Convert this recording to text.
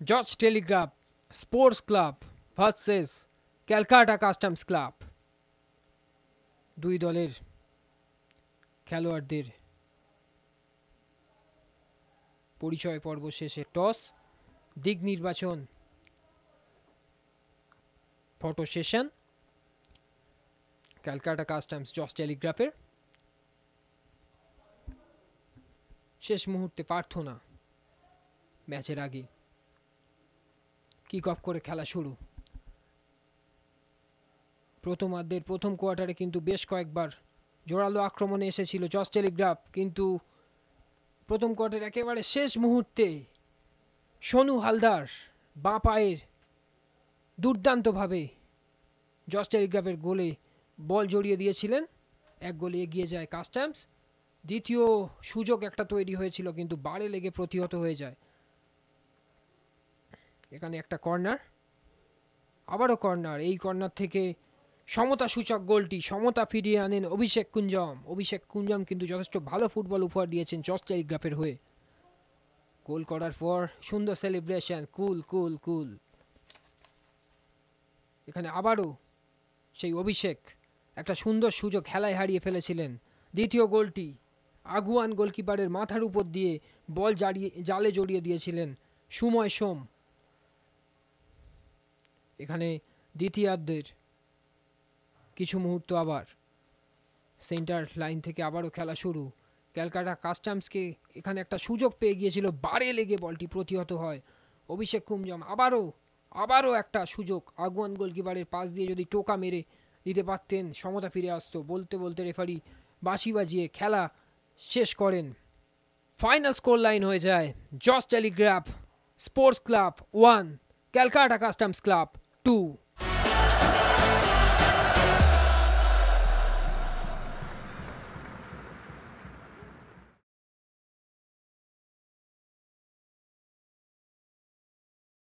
George Telegraph sports club versus Calcutta customs club. দুই দলের খেলোয়াড়দের পরিচয় পর্ব শেষে টস, দিক নির্বাচন, photo session. Calcutta customs George টেলিগ্রাফের শেষ মুহূর্তে প্রার্থনা ম্যাচের আগে কিক অফ করে খেলা শুরু। প্রথমার্ধের প্রথম কোয়ার্টারে কিন্তু বেশ কয়েকবার জোরালো আক্রমণে এসেছিল জর্জ টেলিগ্রাফ, কিন্তু প্রথম কোয়ার্টার একেবারে শেষ মুহূর্তে সোনু হালদার বাঁ পায়ের দুর্দান্তভাবে জর্জ টেলিগ্রাফের গোলে বল জড়িয়ে দিয়েছিলেন। এক গোলে এগিয়ে যায় কাস্টমস। দ্বিতীয় সুযোগ একটা তৈরি হয়েছিল, কিন্তু বারে লেগে প্রতিহত হয়ে যায়। এখানে একটা কর্নার, আবারও কর্নার। এই কর্নার থেকে সমতা সূচক গোলটি সমতা ফিরিয়ে আনেন অভিষেক কুঞ্জম। অভিষেক কুঞ্জম কিন্তু যথেষ্ট ভালো ফুটবল উপহার দিয়েছেন জর্জ টেলিগ্রাফের হয়ে। গোল করার পর সুন্দর সেলিব্রেশন, কুল কুল কুল। এখানে আবারও সেই অভিষেক একটা সুন্দর সুযোগ খেলায় হারিয়ে ফেলেছিলেন। দ্বিতীয় গোলটি আগুয়ান গোলকিপারের মাথার উপর দিয়ে বল জালে জড়িয়ে দিয়েছিলেন সুময় সোম। এখানে দ্বিতীয়ার্ধের কিছু মুহূর্ত আবার সেন্টার লাইন থেকে আবারও খেলা শুরু। ক্যালকাটা কাস্টমসকে এখানে একটা সুযোগ পেয়ে গিয়েছিল, বারে লেগে বলটি প্রতিহত হয়। অভিষেক কুঞ্জম আবারও একটা সুযোগ, আগুয়ান গোলকিপারের পাশ দিয়ে যদি টোকা মেরে দিতে পারতেন সমতা ফিরে আসতো। বলতে বলতে রেফারি বাঁশি বাজিয়ে খেলা শেষ করেন। ফাইনাল স্কোর লাইন হয়ে যায় George Telegraph sports club 1, Calcutta customs club 2।